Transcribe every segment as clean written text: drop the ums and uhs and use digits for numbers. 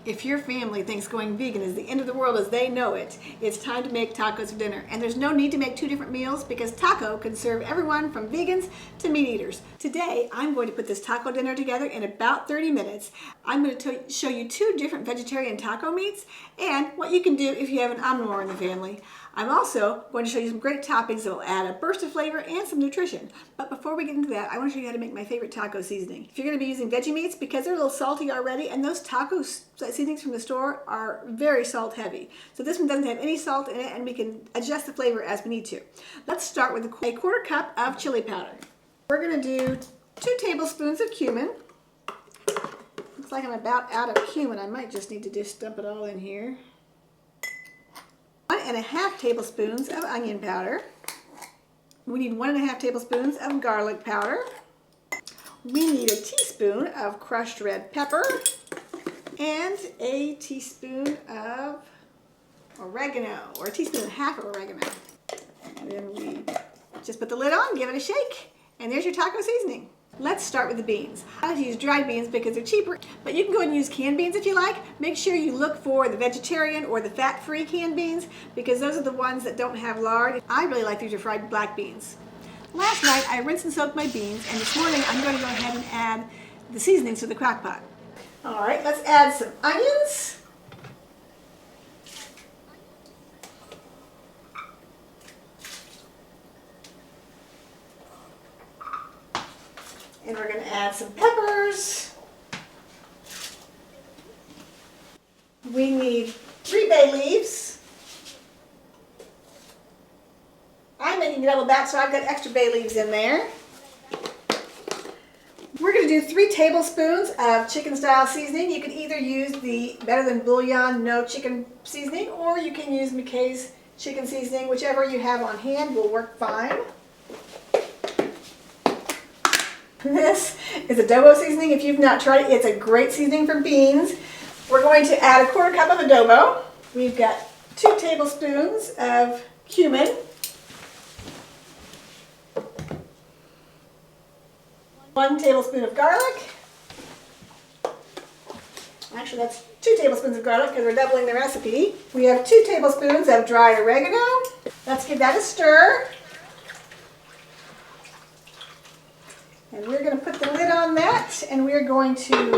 If your family thinks going vegan is the end of the world as they know it, it's time to make tacos for dinner. And there's no need to make two different meals because taco can serve everyone from vegans to meat eaters. Today, I'm going to put this taco dinner together in about 30 minutes. I'm going to show you two different vegetarian taco meats and what you can do if you have an omnivore in the family. I'm also going to show you some great toppings that will add a burst of flavor and some nutrition. But before we get into that, I want to show you how to make my favorite taco seasoning. If you're going to be using veggie meats, because they're a little salty already, and those taco seasonings from the store are very salt heavy. So this one doesn't have any salt in it, and we can adjust the flavor as we need to. Let's start with a quarter cup of chili powder. We're going to do 2 tablespoons of cumin. Looks like I'm about out of cumin. I might just need to just dump it all in here. 1.5 tablespoons of onion powder. We need 1.5 tablespoons of garlic powder. We need a teaspoon of crushed red pepper and a teaspoon of oregano, or a teaspoon and a half of oregano. And then we just put the lid on, give it a shake, and there's your taco seasoning. Let's start with the beans. I like to use dried beans because they're cheaper, but you can go ahead and use canned beans if you like. Make sure you look for the vegetarian or the fat-free canned beans because those are the ones that don't have lard. I really like these fried black beans. Last night I rinsed and soaked my beans, and this morning I'm going to go ahead and add the seasonings to the crock pot. All right, let's add some onions. And we're going to add some peppers. We need 3 bay leaves. I'm making a double batch, so I've got extra bay leaves in there. We're going to do 3 tablespoons of chicken style seasoning. You can either use the Better Than Bouillon no chicken seasoning, or you can use McKay's chicken seasoning. Whichever you have on hand will work fine. This is adobo seasoning. If you've not tried it, it's a great seasoning for beans. We're going to add a quarter cup of adobo. We've got 2 tablespoons of cumin. 1 tablespoon of garlic. Actually, that's 2 tablespoons of garlic because we're doubling the recipe. We have 2 tablespoons of dried oregano. Let's give that a stir. And we're going to put the lid on that, and we're going to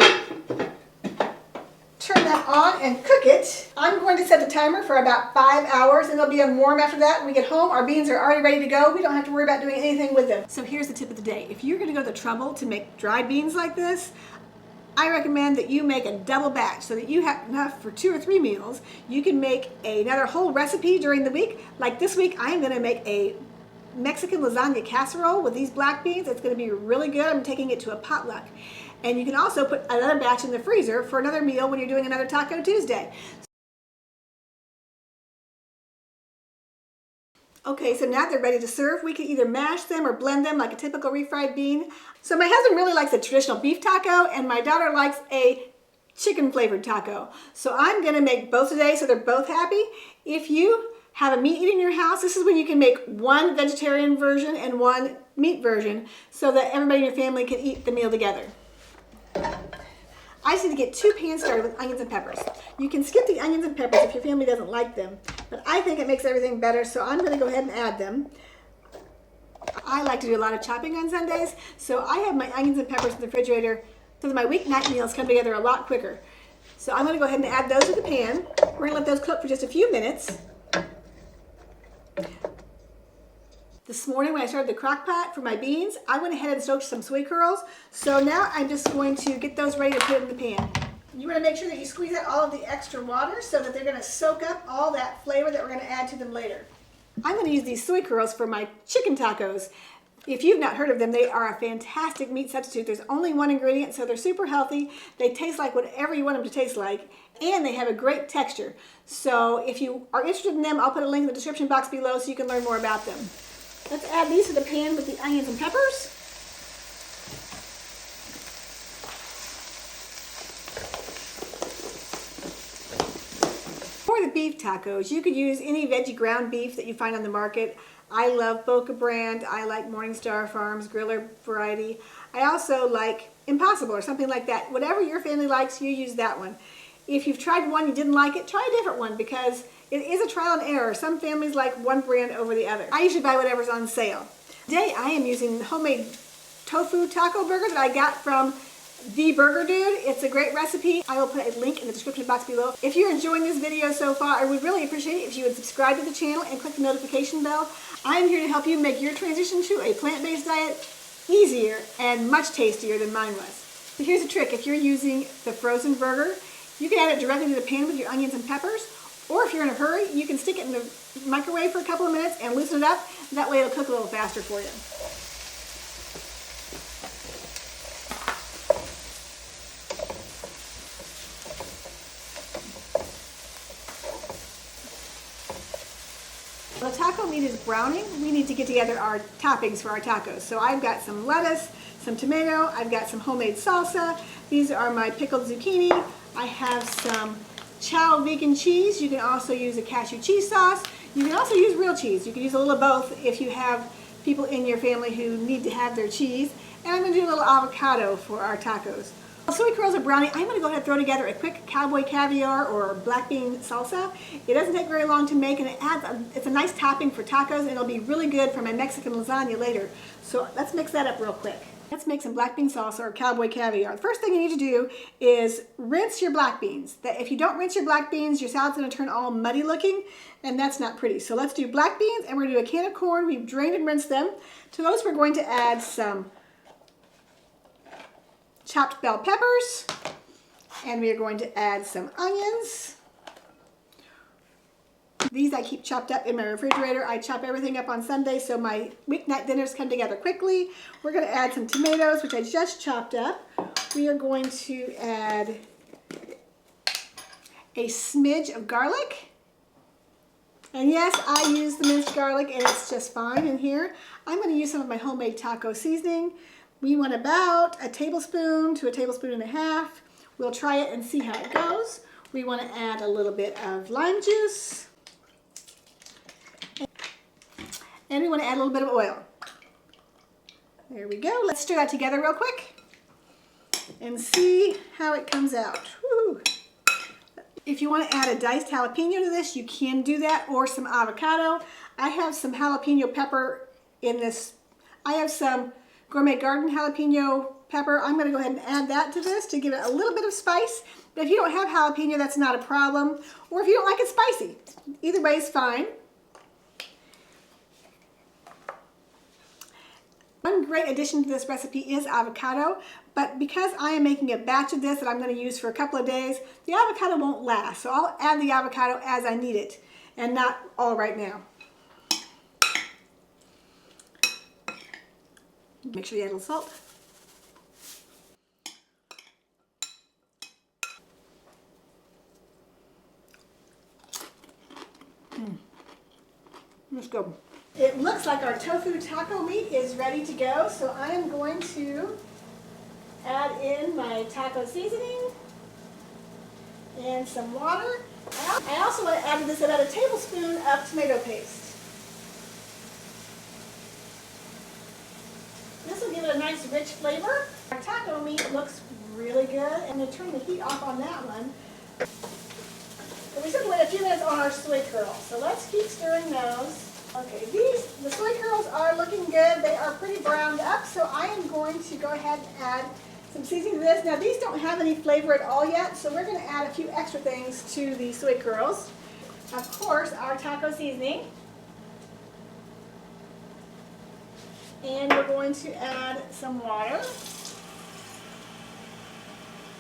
turn that on and cook it. I'm going to set the timer for about 5 hours, and they'll be on warm after that. When we get home, our beans are already ready to go. We don't have to worry about doing anything with them. So here's the tip of the day. If you're going to go to the trouble to make dried beans like this, I recommend that you make a double batch so that you have enough for 2 or 3 meals. You can make another whole recipe during the week. Like this week, I am going to make a Mexican lasagna casserole with these black beans. It's going to be really good. I'm taking it to a potluck. And you can also put another batch in the freezer for another meal when you're doing another Taco Tuesday. Okay, so now they're ready to serve. We can either mash them or blend them like a typical refried bean. So my husband really likes a traditional beef taco, and my daughter likes a chicken flavored taco. So I'm going to make both today so they're both happy. If you have a meat eater in your house, this is when you can make 1 vegetarian version and 1 meat version so that everybody in your family can eat the meal together. I just need to get 2 pans started with onions and peppers. You can skip the onions and peppers if your family doesn't like them, but I think it makes everything better, so I'm going to go ahead and add them. I like to do a lot of chopping on Sundays, so I have my onions and peppers in the refrigerator so that my weeknight meals come together a lot quicker. So I'm going to go ahead and add those to the pan. We're going to let those cook for just a few minutes. This morning when I started the crock pot for my beans, I went ahead and soaked some soy curls. So now I'm just going to get those ready to put in the pan. You want to make sure that you squeeze out all of the extra water so that they're going to soak up all that flavor that we're going to add to them later. I'm going to use these soy curls for my chicken tacos. If you've not heard of them, they are a fantastic meat substitute. There's only 1 ingredient, so they're super healthy. They taste like whatever you want them to taste like, and they have a great texture. So if you are interested in them, I'll put a link in the description box below so you can learn more about them. Let's add these to the pan with the onions and peppers. For the beef tacos, you could use any veggie ground beef that you find on the market. I love Boca brand. I like Morningstar Farms griller variety. I also like Impossible or something like that. Whatever your family likes, you use that one. If you've tried one, you didn't like it, try a different one because it is a trial and error. Some families like one brand over the other. I usually buy whatever's on sale. Today I am using homemade tofu taco burger that I got from The Burger Dude. It's a great recipe. I will put a link in the description box below. If you're enjoying this video so far, I would really appreciate it if you would subscribe to the channel and click the notification bell. I am here to help you make your transition to a plant-based diet easier and much tastier than mine was. But here's a trick. If you're using the frozen burger, you can add it directly to the pan with your onions and peppers, or if you're in a hurry, you can stick it in the microwave for a couple of minutes and loosen it up. That way it'll cook a little faster for you. While the taco meat is browning, we need to get together our toppings for our tacos. So I've got some lettuce, some tomato, I've got some homemade salsa. These are my pickled zucchini. I have some chow vegan cheese. You can also use a cashew cheese sauce. You can also use real cheese. You can use a little of both if you have people in your family who need to have their cheese. And I'm going to do a little avocado for our tacos. While soy curls are browning, I'm going to go ahead and throw together a quick cowboy caviar or black bean salsa. It doesn't take very long to make, and it's a nice topping for tacos, and it'll be really good for my Mexican lasagna later. So let's mix that up real quick. Let's make some black bean salsa or cowboy caviar. The first thing you need to do is rinse your black beans. If you don't rinse your black beans, your salad's going to turn all muddy looking, and that's not pretty. So let's do black beans, and we're going to do a can of corn. We've drained and rinsed them. To those, we're going to add some chopped bell peppers, and we are going to add some onions. These I keep chopped up in my refrigerator. I chop everything up on Sunday so my weeknight dinners come together quickly. We're going to add some tomatoes, which I just chopped up. We are going to add a smidge of garlic. And yes, I use the minced garlic and it's just fine in here. I'm going to use some of my homemade taco seasoning. We want about a tablespoon to a tablespoon and a half. We'll try it and see how it goes. We want to add a little bit of lime juice. And we want to add a little bit of oil. There we go. Let's stir that together real quick and see how it comes out. Woo. If you want to add a diced jalapeno to this, you can do that, or some avocado. I have some jalapeno pepper in this. I have some Gourmet Garden jalapeno pepper. I'm going to go ahead and add that to this to give it a little bit of spice. But if you don't have jalapeno, that's not a problem. Or if you don't like it spicy, either way is fine. One great addition to this recipe is avocado, but because I am making a batch of this that I'm going to use for a couple of days, the avocado won't last. So I'll add the avocado as I need it and not all right now. Make sure you add a little salt. Let's go. It looks like our tofu taco meat is ready to go, so I am going to add in my taco seasoning and some water. I also want to add to this about a tablespoon of tomato paste. This will give it a nice rich flavor. Our taco meat looks really good. I'm going to turn the heat off on that one. And we should wait a few minutes on our soy curls. So let's keep stirring those. Okay, the soy curls are looking good. They are pretty browned up, so I am going to go ahead and add some seasoning to this. Now these don't have any flavor at all yet, so we're going to add a few extra things to the soy curls. Of course, our taco seasoning. And we're going to add some water.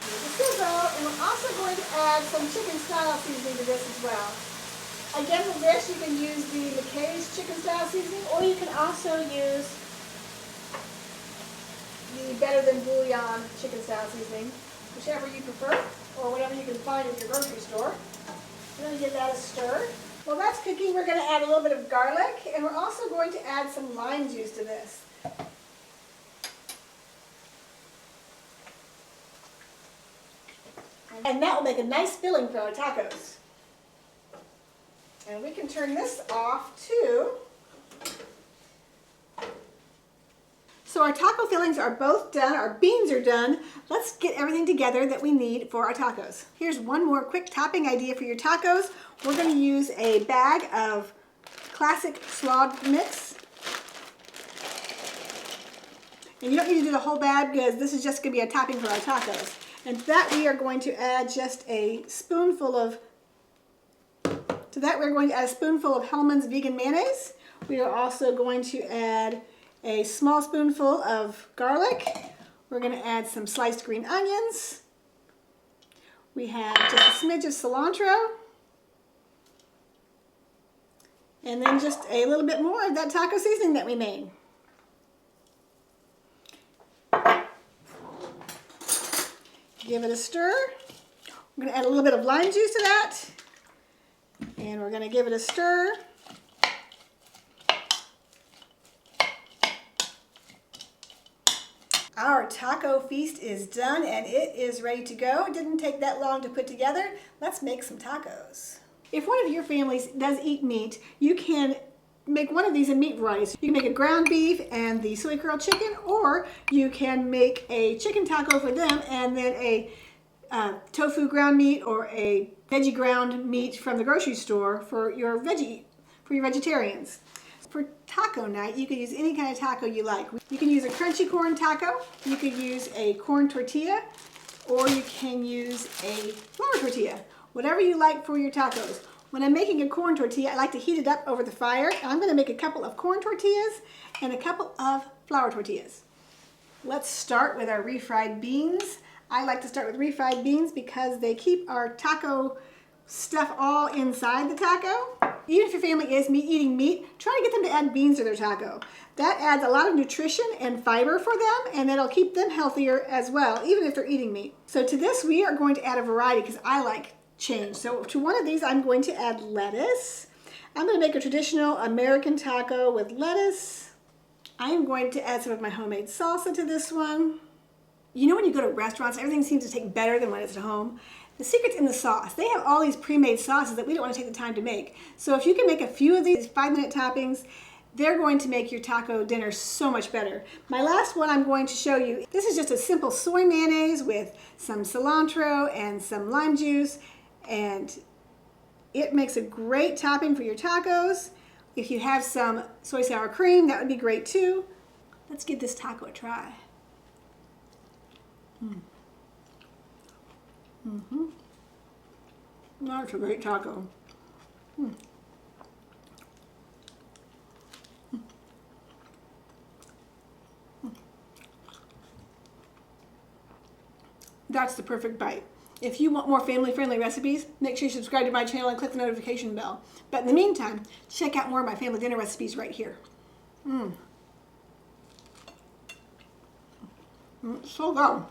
The sizzle, and we're also going to add some chicken style seasoning to this as well. Again, with this, you can use the McKay's chicken style seasoning, or you can also use the Better Than Bouillon chicken style seasoning, whichever you prefer, or whatever you can find at your grocery store. I'm going to give that a stir. While that's cooking, we're going to add a little bit of garlic, and we're also going to add some lime juice to this. And that will make a nice filling for our tacos. And we can turn this off to So our taco fillings are both done, our beans are done. Let's get everything together that we need for our tacos. Here's one more quick topping idea for your tacos. We're going to use a bag of classic slog mix. And you don't need to do the whole bag because this is just going to be a topping for our tacos. And to that we are going to add just a spoonful of, Hellmann's vegan mayonnaise. We are also going to add a small spoonful of garlic. We're going to add some sliced green onions. We have just a smidge of cilantro. And then just a little bit more of that taco seasoning that we made. Give it a stir. We're going to add a little bit of lime juice to that. And we're going to give it a stir. Our taco feast is done and it is ready to go. It didn't take that long to put together. Let's make some tacos. If one of your families does eat meat, you can make one of these in meat varieties. You can make a ground beef and the soy curl chicken, or you can make a chicken taco for them and then a tofu ground meat or a veggie ground meat from the grocery store for your vegetarians. For taco night, you can use any kind of taco you like. You can use a crunchy corn taco, you could use a corn tortilla, or you can use a flour tortilla. Whatever you like for your tacos. When I'm making a corn tortilla, I like to heat it up over the fire. I'm going to make a couple of corn tortillas and a couple of flour tortillas. Let's start with our refried beans. I like to start with refried beans because they keep our taco stuff all inside the taco. Even if your family is eating meat, try to get them to add beans to their taco. That adds a lot of nutrition and fiber for them, and it'll keep them healthier as well, even if they're eating meat. So to this, we are going to add a variety because I like change. So to one of these, I'm going to add lettuce. I'm going to make a traditional American taco with lettuce. I am going to add some of my homemade salsa to this one. You know when you go to restaurants, everything seems to take better than when it's at home? The secret's in the sauce. They have all these pre-made sauces that we don't want to take the time to make. So if you can make a few of these 5-minute toppings, they're going to make your taco dinner so much better. My last one I'm going to show you, this is just a simple soy mayonnaise with some cilantro and some lime juice, and it makes a great topping for your tacos. If you have some soy sour cream, that would be great too. Let's give this taco a try. That's a great taco. That's the perfect bite. If you want more family-friendly recipes, make sure you subscribe to my channel and click the notification bell. But in the meantime, check out more of my family dinner recipes right here. So good.